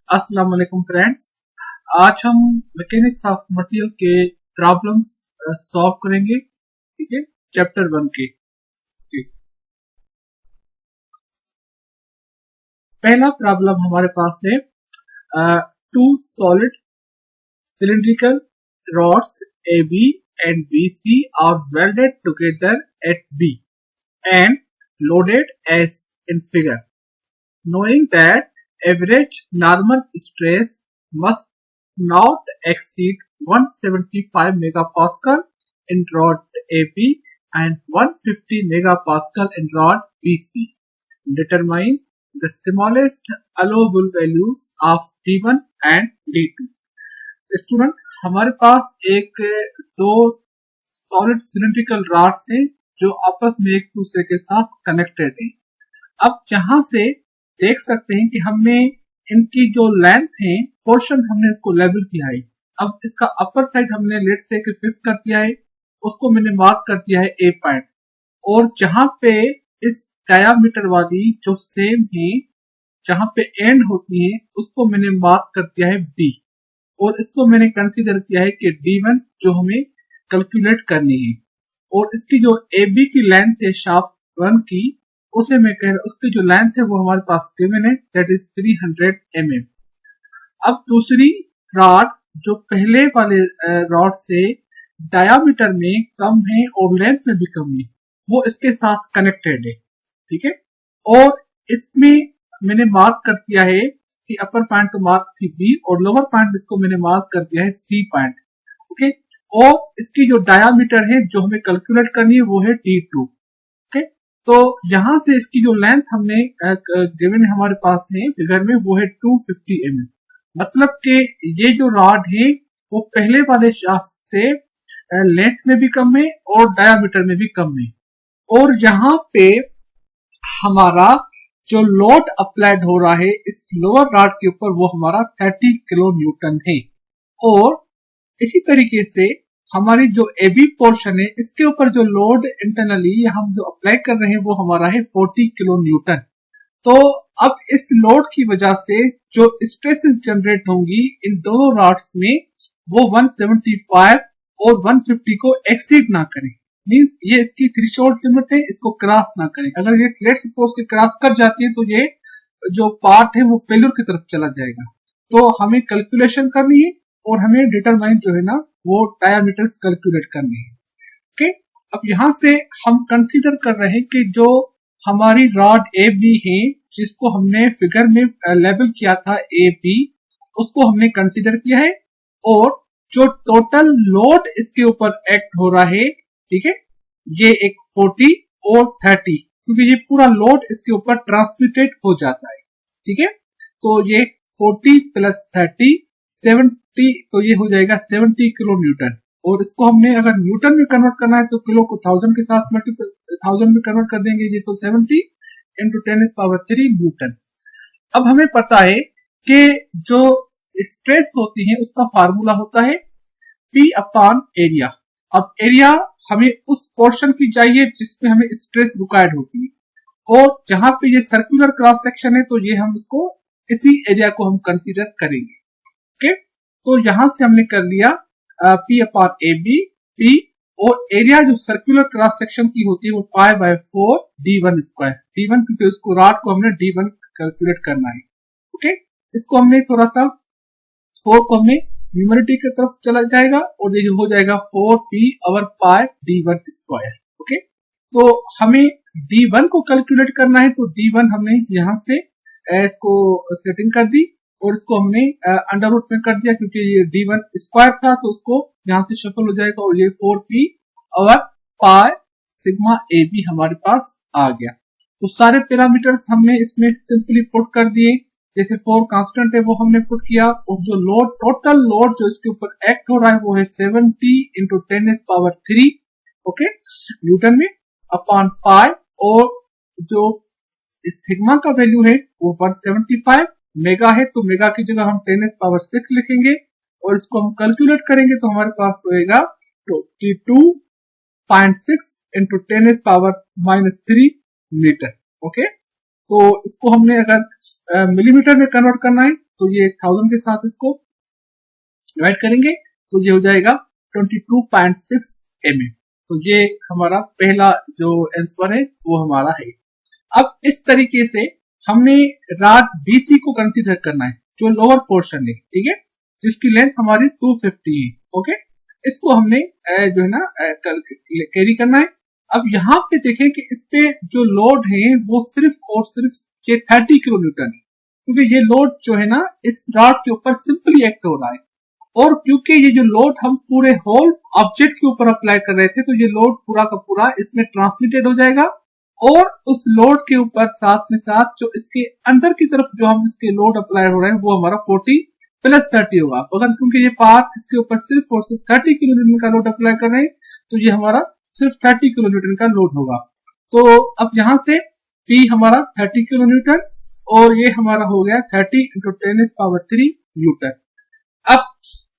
अस्सलाम वालेकुम फ्रेंड्स। आज हम मैकेनिक्स ऑफ मटेरियल के प्रॉब्लम्स सॉल्व करेंगे। ठीक है, चैप्टर 1 के। ठीक। पहला प्रॉब्लम हमारे पास है, two solid cylindrical rods AB and BC are welded together at B and loaded as in figure. Knowing that average normal stress must not exceed 175 megapascal in rod AB and 150 megapascal in rod BC. Determine the smallest allowable values of D1 and D2. Student, हमारे पास एक दो solid cylindrical rods हैं जो आपस में एक दूसरे के साथ कनेक्टेड हैं। अब जहां से देख सकते हैं कि हमने इनकी जो लेंथ है पोर्शन हमने इसको लेवल किया है। अब इसका अपर साइड हमने लेट से फिक्स कर दिया है, उसको मैंने मार्क कर दिया है ए पॉइंट, और जहां पे इस डायामीटर वाली जो सेम है जहां पे एंड होती है उसको मैंने मार्क कर दिया है बी, और इसको मैंने कंसीडर किया है कि D1 जो हमें कैलकुलेट करनी है, और इसकी जो AB की लेंथ है शाफ्ट 1 की, उसे मैं कह रहा उसकी जो लेंथ है वो हमारे पास गिवन है, दैट इज 300 mm। अब दूसरी रॉड जो पहले वाले रॉड से डायामीटर में कम है और लेंथ में भी कम है, वो इसके साथ कनेक्टेड है। ठीक है, और इसमें मैंने मार्क कर दिया है, इसकी अपर पॉइंट तो मार्क थी बी और लोअर पॉइंट इसको मैंने मार्क कर दिया है सी पॉइंट। ओके, और इसकी जो डायामीटर है जो हमें कैलकुलेट करनी है वो है D2। ओके, तो यहां से इसकी जो लेंथ हमने गिवन हमारे पास है फिगर में वो है 250 mm। मतलब कि ये जो रॉड है वो पहले वाले शाफ्ट से लेंथ में भी कम है और डायामीटर में भी कम है, और यहाँ पे हमारा जो लोड अप्लाइड हो रहा है इस लोअर रॉड के ऊपर वो हमारा 30 किलो न्यूटन है, और इसी तरीके से हमारी जो AB पोर्शन है इसके ऊपर जो लोड इंटरनली हम जो अप्लाई कर रहे हैं वो हमारा है 40 किलो न्यूटन। तो अब इस लोड की वजह से जो स्ट्रेसेस जनरेट होंगी इन दोनों रॉड्स में वो 175 और 150 को एक्सीड ना करें, मींस ये इसकी थ्रेशोल्ड लिमिट है, इसको क्रॉस ना करें। अगर ये लेट सपोज के क्रॉस कर जाती है तो ये जो पार्ट है वो फेल्यूर की तरफ चला जाएगा। तो हमें कैलकुलेशन करनी है और हमें डिटरमाइन जो है ना वो डायामीटर्स कैलकुलेट करनी है। ओके, अब यहां से हम कंसीडर कर रहे हैं कि जो हमारी रॉड ए बी है जिसको हमने फिगर में लेबल किया था ए बी, उसको हमने कंसीडर किया है, और जो टोटल लोड इसके ऊपर एक्ट हो रहा है, ठीक है, ये एक 40 और 30, क्योंकि ये पूरा लोड इसके ऊपर ट्रांसमिटेड हो जाता है। ठीक है, तो ये 40 प्लस 30 70, तो ये हो जाएगा 70 किलो न्यूटन, और इसको हमने अगर न्यूटन में कन्वर्ट करना है तो किलो को 1000 के साथ मल्टीपल 1000 में कन्वर्ट कर देंगे, ये तो 70 इंटू 10⁻³ न्यूटन। अब हमें पता है कि जो स्ट्रेस होती है उसका फार्मूला होता है P अपॉन एरिया। अब एरिया हमें उस पोर्शन की चाहिए जिसमें हमें स्ट्रेस रिक्वायर्ड होती है, और जहां पे ये सर्कुलर क्रॉस सेक्शन है तो ये हम इसको इसी एरिया को हम कंसीडर करेंगे। ओके, तो यहां से हमने कर लिया P upon A B P, और एरिया जो सर्कुलर क्रॉस सेक्शन की होती है वो π/4 D1 स्क्वायर। D1 क्योंकि उसको रॉड को हमने D1 कैलकुलेट करना है। ओके, इसको हमने थोड़ा सा 4 को हमने न्यूमरिटी की तरफ चला जाएगा और ये हो जाएगा 4P ओवर पाई D1 स्क्वायर। ओके, तो हमें D1 को कैलकुलेट करना है, तो D1 हमने यहां से इसको सेटिंग कर दी और इसको हमने अंडर रूट में कर दिया, क्योंकि ये D1 स्क्वायर था तो उसको यहां से शफल हो जाएगा, और ये 4P over pi sigma AB हमारे पास आ गया। तो सारे पैरामीटर्स हमने इसमें सिंपली पुट कर दिए, जैसे 4 कांस्टेंट है वो हमने पुट किया, और जो लोड टोटल लोड जो इसके ऊपर एक्ट हो रहा है वो है 70 इंटू 10⁻³ ओके न्यूटन में अपॉन पाई, और जो सिग्मा का वैल्यू है वो 175 मेगा है, तो मेगा की जगह हम 10⁻6 लिखेंगे, और इसको हम कैलकुलेट करेंगे तो हमारे पास होएगा 22.6 इंटू 10⁻³ मीटर। ओके, तो इसको हमने अगर मिलीमीटर में कन्वर्ट करना है तो ये 1000 के साथ इसको डिवाइड करेंगे तो ये हो जाएगा 22.6 mm। तो ये हमारा पहला जो आंसर है वो हमारा है। अब इस तरीके से हमने रॉड BC को कंसीडर करना है जो लोअर पोर्शन है, ठीक है, जिसकी लेंथ हमारी 250 है। ओके, इसको हमने जो है ना कैरी करना है। अब यहाँ पे देखें कि इस पे जो लोड है वो सिर्फ और सिर्फ ये 30 किलो न्यूटन है, क्योंकि ये लोड जो है ना इस रॉड के ऊपर सिंपली एक्ट हो रहा है, और क्योंकि ये जो लोड हम पूरे होल ऑब्जेक्ट के ऊपर अप्लाई कर रहे थे तो ये लोड पूरा का पूरा इसमें ट्रांसमिटेड हो जाएगा, और उस लोड के ऊपर साथ में साथ जो इसके अंदर की तरफ जो हम इसके लोड अप्लाई हो रहे हैं वो हमारा 40 + 30 होगा। अगर क्योंकि ये पार्ट इसके ऊपर सिर्फ और सिर्फ 30 किलो न्यूटन का लोड अप्लाई कर रहे हैं तो ये हमारा सिर्फ 30 किलो न्यूटन का लोड होगा। तो अब यहां से P हमारा 30 किलो न्यूटन और ये हमारा हो गया 30 × 10⁻³ न्यूटन। अब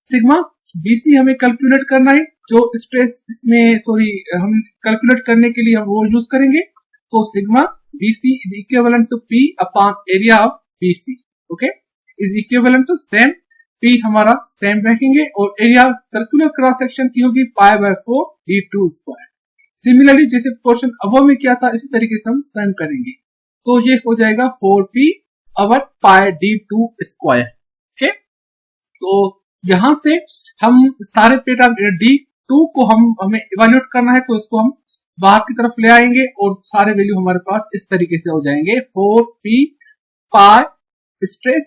सिग्मा BC हमें कैलकुलेट करना है, जो स्ट्रेस इसमें हम कैलकुलेट करने के लिए हम वो यूज करेंगे। तो sigma BC is equivalent to P upon area of BC, okay, is equivalent to same P हमारा सेम रखेंगे और एरिया सर्कुलर क्रॉस सेक्शन की होगी π/4 d2²। सिमिलरली जैसे पोर्शन अबव में किया था इसी तरीके से हम सेम करेंगे, तो ये हो जाएगा 4p/π d2²। ओके, तो यहां से हम सारे पैरामीटर D2 को हमें इवेल्युएट करना है, तो इसको हम बाहर की तरफ ले आएंगे और सारे वैल्यू हमारे पास इस तरीके से हो जाएंगे। 4p स्ट्रेस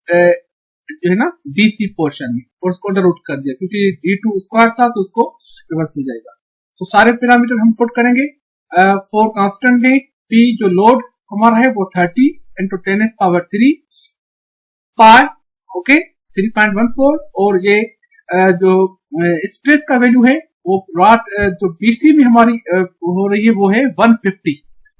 जो है ना BC पोर्शन में, और उसको अंडर रूट कर दिया क्योंकि D2² था तो उसको रिवर्स हो जाएगा। तो सारे पैरामीटर हम पुट करेंगे। 4 कांस्टेंट है, P जो लोड हमारा है वो 30 × 10⁻³ पाई, ओके, 3.14, और ये जो स्ट्रेस का वैल्यू है वो रॉड जो BC में हमारी हो रही है वो है 150।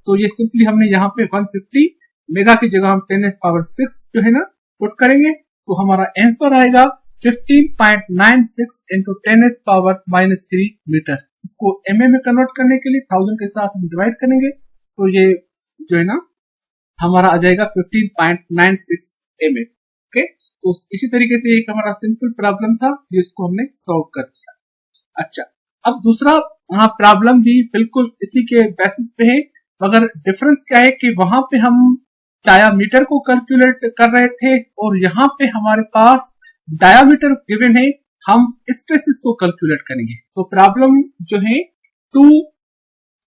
तो ये सिंपली हमने यहाँ पे 150 मेगा की जगह हम 10⁻6 जो है ना पुट करेंगे, तो हमारा आंसर आएगा 15.96 × 10⁻³ मीटर। इसको mm में कन्वर्ट करने के लिए 1000 के साथ हम डिवाइड करेंगे, तो ये जो है ना हमारा आ जाएगा 15.96 mm। ओके, तो इसी तरीके से एक हमारा सिंपल प्रॉब्लम था जिसको हमने सॉल्व कर दिया। अच्छा, अब दूसरा प्रॉब्लम भी बिल्कुल इसी के बेसिस पे है, मगर डिफरेंस क्या है कि वहां पे हम डायामीटर को कैलकुलेट कर रहे थे और यहाँ पे हमारे पास डायामीटर गिवन है, हम स्ट्रेसेस को कैलकुलेट करेंगे। तो प्रॉब्लम जो है, 2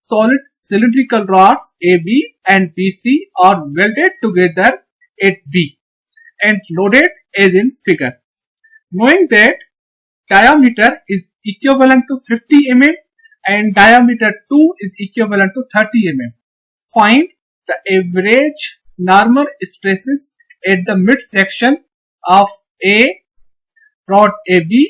solid cylindrical rods AB and BC are welded together at B and loaded as in figure. Knowing that diameter is equivalent to 50 mm and diameter 2 is equivalent to 30 mm, find the average normal stresses at the mid section of A rod AB,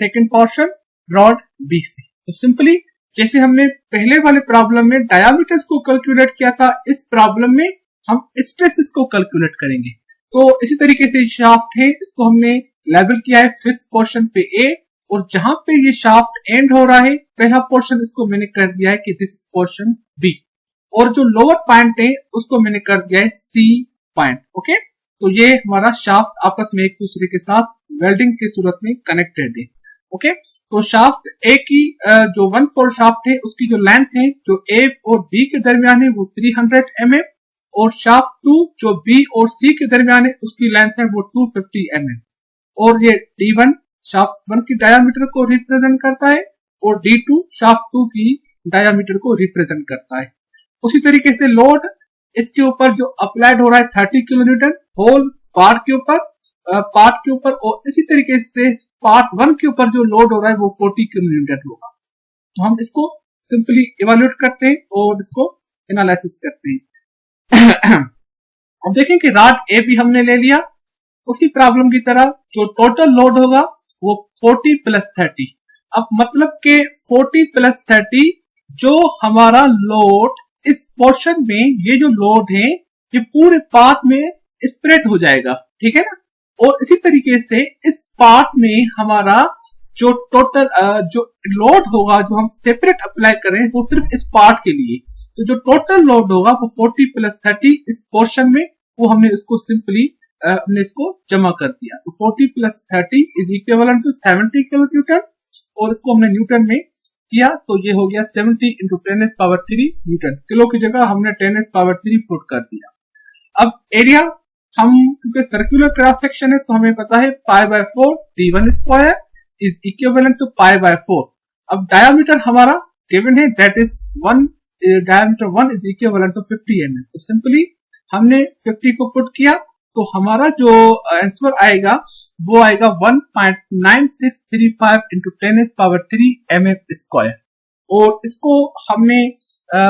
second portion rod BC. तो simply जैसे हमने पहले वाले problem में diameters को calculate किया था, इस प्रॉब्लम में हम स्ट्रेसेस को कैलकुलेट करेंगे। तो इसी तरीके से शाफ्ट है, इसको हमने लेवल किया है फिक्स पोर्शन पे A, और जहां पे ये शाफ्ट एंड हो रहा है पहला पोर्शन इसको मैंने कर दिया है कि दिस इज पोर्शन B, और जो लोअर पॉइंट है उसको मैंने कर दिया है C पॉइंट। ओके, तो ये हमारा शाफ्ट आपस में एक दूसरे के साथ वेल्डिंग की सूरत में कनेक्टेड है। ओके, तो शाफ्ट A की जो 1 पोल शाफ्ट है उसकी जो लेंथ है जो A और B के दरमियान है वो 300 mm, और शाफ्ट 2 जो B और C के दरमियान है उसकी लेंथ है वो 250 mm, और ये D1 शाफ्ट 1 की डायामीटर को रिप्रेजेंट करता है और D2 शाफ्ट 2 की डायामीटर को रिप्रेजेंट करता है। उसी तरीके से लोड इसके ऊपर जो अप्लाइड हो रहा है 30 किलो न्यूटन होल पार्ट के ऊपर, और इसी तरीके से पार्ट 1 के ऊपर जो लोड हो रहा है वो 40 किलो न्यूटन होगा। तो हम इसको सिंपली इवेल्युएट करते हैं और इसको एनालिसिस करते हैं। अब देखें कि रॉड ए भी हमने ले लिया, उसी प्रॉब्लम की तरह जो टोटल लोड होगा वो 40 + 30। अब मतलब के 40 + 30 जो हमारा लोड इस पोर्शन में, ये जो लोड है ये पूरे पार्ट में स्प्रेड हो जाएगा, ठीक है ना। और इसी तरीके से इस पार्ट में हमारा जो टोटल जो लोड होगा जो हम सेपरेट अप्लाई करें वो सिर्फ इस पार्ट के लिए, तो जो टोटल लोड होगा वो 40 + 30 इस पोर्शन में, वो हमने इसको सिंपली हमने इसको जमा कर दिया। तो 40 plus 30 is equivalent to 70 kilo newton, और इसको हमने न्यूटन में किया तो ये हो गया 70 इंटू 10⁻³ न्यूटन। किलो की जगह हमने 10⁻³ पुट कर दिया। अब एरिया, हम क्योंकि सर्कुलर क्रॉस सेक्शन है तो हमें पता है π/4 d1 square is equivalent to π/4। अब डायमीटर हमारा गिवन है, that is 1, diameter 1 is equivalent to 50 mm। तो सिंपली हमने 50 को पुट किया तो हमारा जो आंसर आएगा वो आएगा 1.9635 इंटू 10⁻³ mm स्क्वायर, और इसको हमने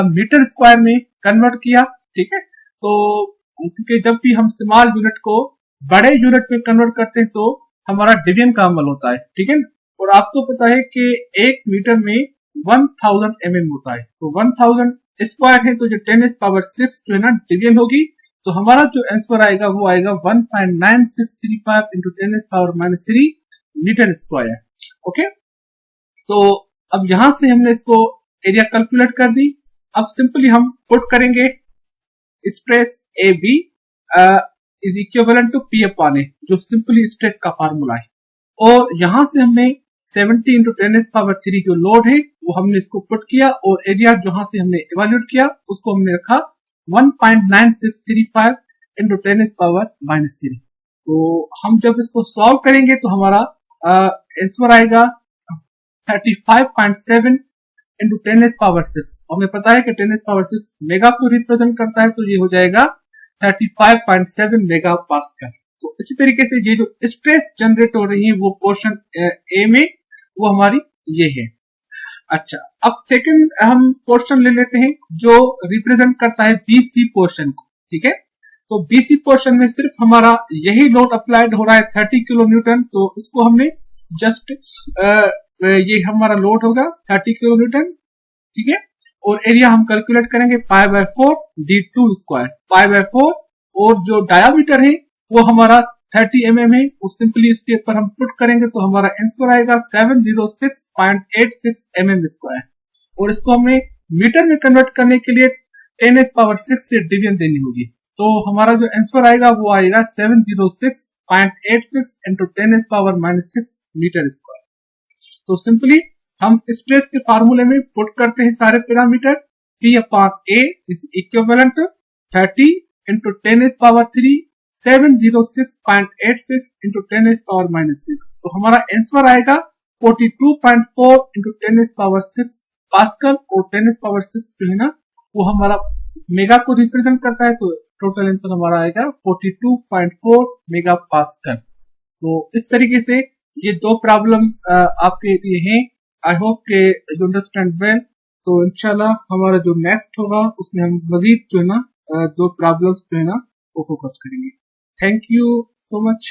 मीटर स्क्वायर में कन्वर्ट किया। ठीक है, तो क्योंकि जब भी हम स्मॉल यूनिट को बड़े यूनिट में कन्वर्ट करते हैं तो हमारा डिवीजन का अमल होता है। ठीक है, और आपको पता है कि 1 मीटर में 1000 mm होता है, तो 1000 स्क्वायर है तो जो 10⁻6 जो है ना डिवीजन होगी, तो हमारा जो आंसर आएगा वो आएगा 1.9635 इंटू 10⁻³ मीटर स्क्वायर। ओके, तो अब यहां से हमने इसको एरिया कैलकुलेट कर दी। अब सिंपली हम पुट करेंगे stress A B is equivalent to P upon A, जो सिंपली स्ट्रेस का फार्मूला है, और यहां से हमने 70 इंटू 10⁻³ जो लोड है वो हमने इसको पुट किया, और एरिया जहां से हमने इवेल्यूट किया उसको हमने रखा 1.9635 इंटू 10⁻³ तो हम जब इसको सॉल्व करेंगे तो हमारा आंसर आएगा 35.7 इंटू 10⁻6। हमें पता है कि 10⁻6 मेगा को रिप्रेजेंट करता है, तो ये हो जाएगा 35.7 मेगा पास्कल। तो इसी तरीके से ये जो स्ट्रेस जनरेट हो रही है वो पोर्शन ए में वो हमारी ये है। अच्छा, अब सेकंड हम पोर्शन ले लेते हैं जो रिप्रेजेंट करता है बीसी पोर्शन को। ठीक है, तो बीसी पोर्शन में सिर्फ हमारा यही लोड अप्लाइड हो रहा है 30 किलो न्यूटन, तो इसको हमने जस्ट ये हमारा लोड होगा 30 किलो न्यूटन। ठीक है, और एरिया हम कैलकुलेट करेंगे π/4 d2 स्क्वायर π/4, और जो डायामीटर है वो हमारा 30 mm है, वो सिंपली इसके ऊपर हम पुट करेंगे तो हमारा आंसर आएगा 706.86 mm स्क्वायर, और इसको हमें मीटर में कन्वर्ट करने के लिए 10⁻6 से डिवीजन देनी होगी, तो हमारा जो आंसर आएगा वो आएगा 706.86 इंटू 10⁻6 मीटर स्क्वायर। तो सिंपली हम स्ट्रेस के फार्मूले में पुट करते हैं सारे parameter. P upon A is equivalent to 30 into 10⁻³ 706.86 into 10⁻6, तो हमारा आंसर आएगा 42.4 इंटू 10⁻6 पास्कल, और 10⁻6 जो है ना वो हमारा मेगा को रिप्रेजेंट करता है, तो टोटल आंसर हमारा आएगा 42.4 मेगा पास्कल। तो इस तरीके से ये दो प्रॉब्लम आपके लिए हैं। आई होप के यू अंडरस्टैंड वेल। तो इंशाल्लाह हमारा जो नेक्स्ट होगा उसमें हम मजीद जो है ना दो प्रॉब्लम्स जो है ना वो फोकस करेंगे। Thank you so much.